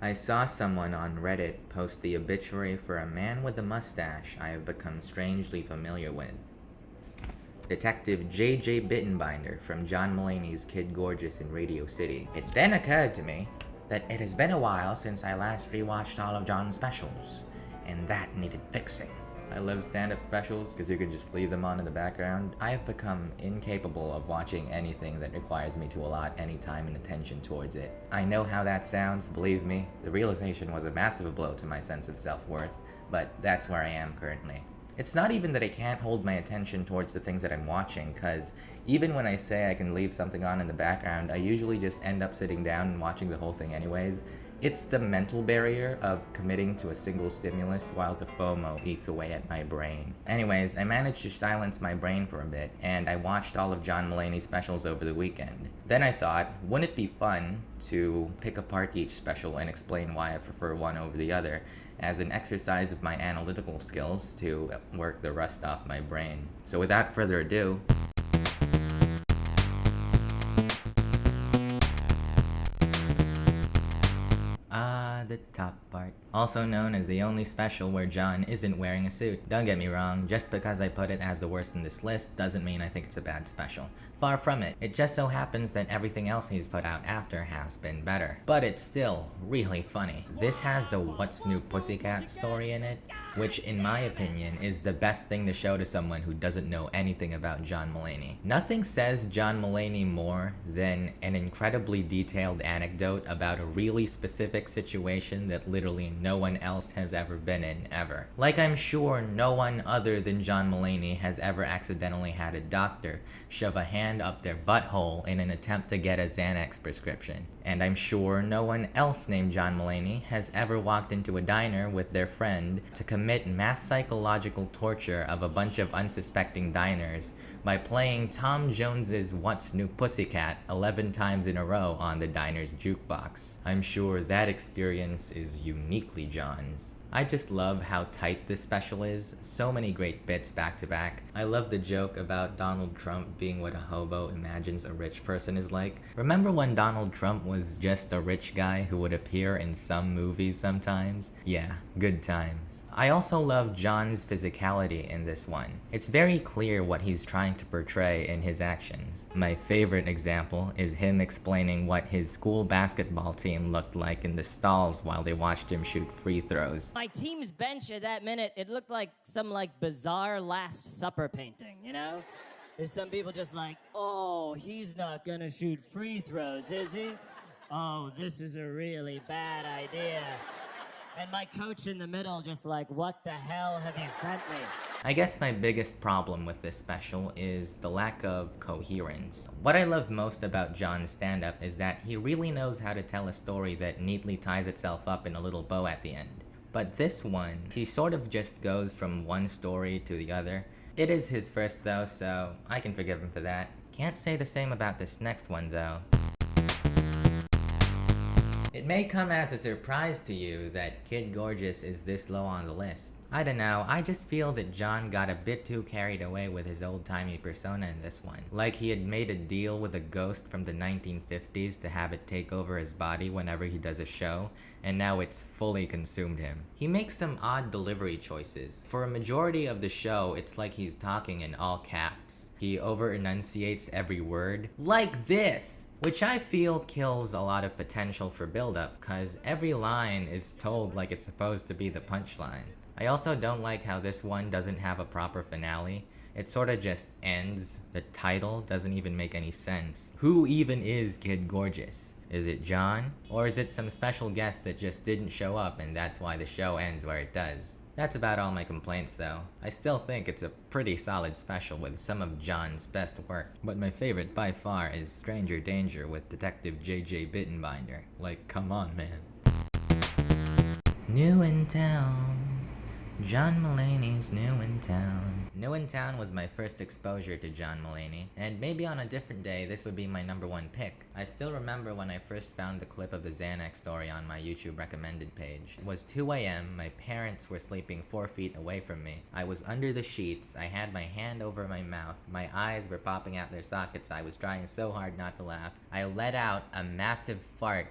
I saw someone on Reddit post the obituary for a man with a mustache I have become strangely familiar with. Detective J.J. Bittenbinder from John Mulaney's Kid Gorgeous in Radio City. It then occurred to me that it has been a while since I last rewatched all of John's specials, and that needed fixing. I love stand-up specials because you can just leave them on in the background. I have become incapable of watching anything that requires me to allot any time and attention towards it. I know how that sounds, believe me. The realization was a massive blow to my sense of self-worth, but that's where I am currently. It's not even that I can't hold my attention towards the things that I'm watching, cause even when I say I can leave something on in the background, I usually just end up sitting down and watching the whole thing anyways. It's the mental barrier of committing to a single stimulus while the FOMO eats away at my brain. Anyways, I managed to silence my brain for a bit, and I watched all of John Mulaney's specials over the weekend. Then I thought, wouldn't it be fun to pick apart each special and explain why I prefer one over the other, as an exercise of my analytical skills to work the rust off my brain. So without further ado, the top part. Also known as the only special where John isn't wearing a suit. Don't get me wrong, just because I put it as the worst in this list doesn't mean I think it's a bad special. Far from it. It just so happens that everything else he's put out after has been better. But it's still really funny. This has the What's New Pussycat story in it, which in my opinion is the best thing to show to someone who doesn't know anything about John Mulaney. Nothing says John Mulaney more than an incredibly detailed anecdote about a really specific situation that literally no one else has ever been in, ever. Like I'm sure no one other than John Mulaney has ever accidentally had a doctor shove a hand up their butthole in an attempt to get a Xanax prescription. And I'm sure no one else named John Mulaney has ever walked into a diner with their friend to commit mass psychological torture of a bunch of unsuspecting diners by playing Tom Jones's What's New Pussycat 11 times in a row on the diner's jukebox. I'm sure that experience is uniquely John's. I just love how tight this special is, so many great bits back to back. I love the joke about Donald Trump being what a hobo imagines a rich person is like. Remember when Donald Trump was just a rich guy who would appear in some movies sometimes? Yeah, good times. I also love John's physicality in this one. It's very clear what he's trying to portray in his actions. My favorite example is him explaining what his school basketball team looked like in the stalls while they watched him shoot free throws. My team's bench at that minute, it looked like some bizarre Last Supper painting, you know? There's some people just like, oh, he's not gonna shoot free throws, is he? Oh, this is a really bad idea. And my coach in the middle just like, what the hell have you sent me? I guess my biggest problem with this special is the lack of coherence. What I love most about John's stand-up is that he really knows how to tell a story that neatly ties itself up in a little bow at the end. But this one, he sort of just goes from one story to the other. It is his first though, so I can forgive him for that. Can't say the same about this next one though. It may come as a surprise to you that Kid Gorgeous is this low on the list. I don't know, I just feel that John got a bit too carried away with his old-timey persona in this one. Like he had made a deal with a ghost from the 1950s to have it take over his body whenever he does a show, and now it's fully consumed him. He makes some odd delivery choices. For a majority of the show, it's like he's talking in all caps. He over-enunciates every word, like this! Which I feel kills a lot of potential for build-up, cause every line is told like it's supposed to be the punchline. I also don't like how this one doesn't have a proper finale. It sorta just ends. The title doesn't even make any sense. Who even is Kid Gorgeous? Is it John? Or is it some special guest that just didn't show up and that's why the show ends where it does? That's about all my complaints though. I still think it's a pretty solid special with some of John's best work. But my favorite by far is Stranger Danger with Detective J.J. Bittenbinder. Like, come on, man. New in town. John Mulaney's New in Town. New in Town was my first exposure to John Mulaney, and maybe on a different day this would be my #1 pick. I still remember when I first found the clip of the Xanax story on my YouTube recommended page. It was 2 a.m, my parents were sleeping 4 feet away from me. I was under the sheets, I had my hand over my mouth, my eyes were popping out their sockets, I was trying so hard not to laugh. I let out a massive fart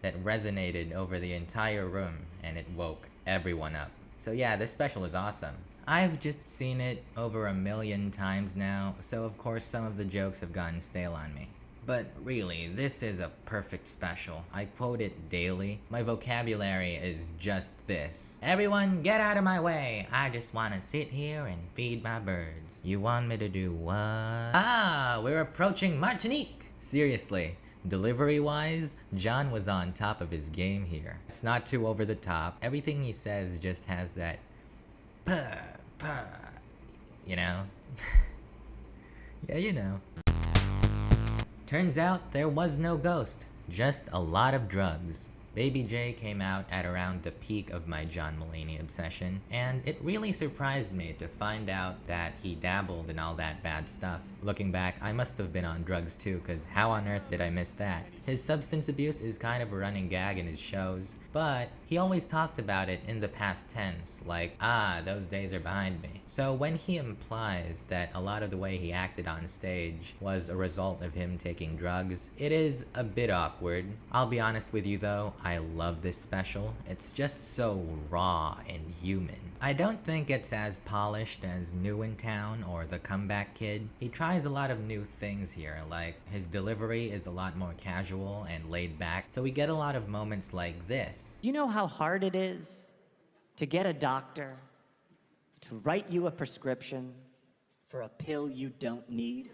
that resonated over the entire room and it woke everyone up. So yeah, this special is awesome. I've just seen it over 1,000,000 times now, so of course some of the jokes have gotten stale on me. But really, this is a perfect special. I quote it daily. My vocabulary is just this. Everyone get out of my way. I just wanna sit here and feed my birds. You want me to do what? Ah, we're approaching Martinique. Seriously. Delivery-wise, John was on top of his game here. It's not too over the top. Everything he says just has that puh, you know? Yeah, you know. Turns out there was no ghost, just a lot of drugs. Baby J came out at around the peak of my John Mulaney obsession, and it really surprised me to find out that he dabbled in all that bad stuff. Looking back, I must have been on drugs too, cause how on earth did I miss that? His substance abuse is kind of a running gag in his shows, but he always talked about it in the past tense, like, those days are behind me. So when he implies that a lot of the way he acted on stage was a result of him taking drugs, it is a bit awkward. I'll be honest with you though, I love this special. It's just so raw and human. I don't think it's as polished as New in Town or The Comeback Kid. He tries a lot of new things here, like his delivery is a lot more casual and laid back, so we get a lot of moments like this. Do you know how hard it is to get a doctor to write you a prescription for a pill you don't need?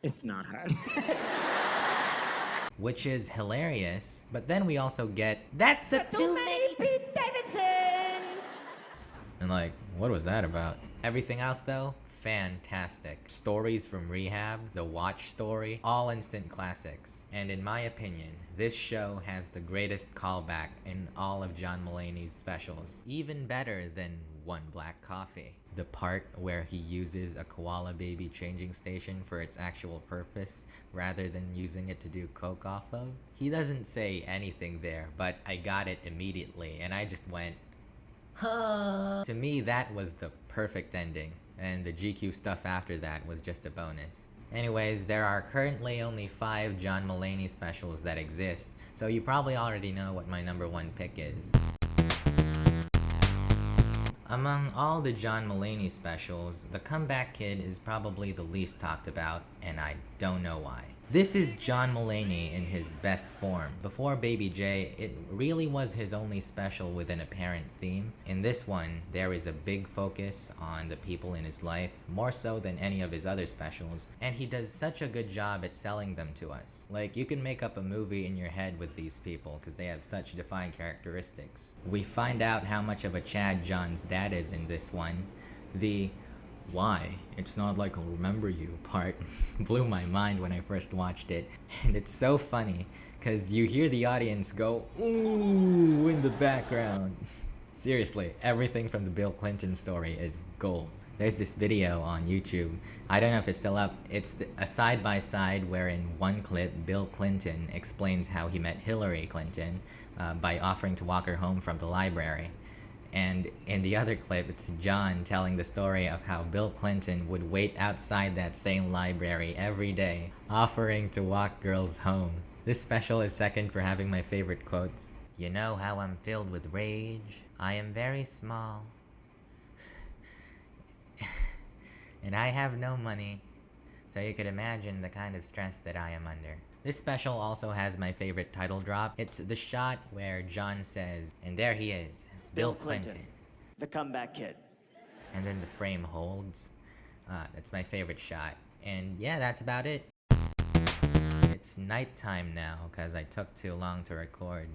It's not hard. Which is hilarious, but then we also get, "That's a Too many Pete Davidsons! And like, what was that about? Everything else though, fantastic. Stories from Rehab, The Watch Story, all instant classics. And in my opinion, this show has the greatest callback in all of John Mulaney's specials. Even better than One Black Coffee. The part where he uses a koala baby changing station for its actual purpose rather than using it to do coke off of. He doesn't say anything there, but I got it immediately and I just went, huh. To me, that was the perfect ending, and the GQ stuff after that was just a bonus. Anyways, there are currently only 5 John Mulaney specials that exist, so you probably already know what my number 1 pick is. Among all the John Mulaney specials, The Comeback Kid is probably the least talked about, and I don't know why. This is John Mulaney in his best form. Before Baby J, it really was his only special with an apparent theme. In this one, there is a big focus on the people in his life, more so than any of his other specials, and he does such a good job at selling them to us. Like, you can make up a movie in your head with these people because they have such defined characteristics. We find out how much of a Chad John's dad is in this one. The "why, it's not like I'll remember you" part blew my mind when I first watched it, and it's so funny because you hear the audience go "ooh" in the background. Seriously, everything from the Bill Clinton story is gold. There's this video on YouTube, I don't know if it's still up, it's a side-by-side where in one clip Bill Clinton explains how he met Hillary Clinton by offering to walk her home from the library. And in the other clip, it's John telling the story of how Bill Clinton would wait outside that same library every day, offering to walk girls home. This special is second for having my favorite quotes. "You know how I'm filled with rage? I am very small. And I have no money. So you could imagine the kind of stress that I am under." This special also has my favorite title drop. It's the shot where John says, "And there he is. Bill Clinton. The Comeback Kid." And then the frame holds. That's my favorite shot. And yeah, that's about it. It's nighttime now because I took too long to record.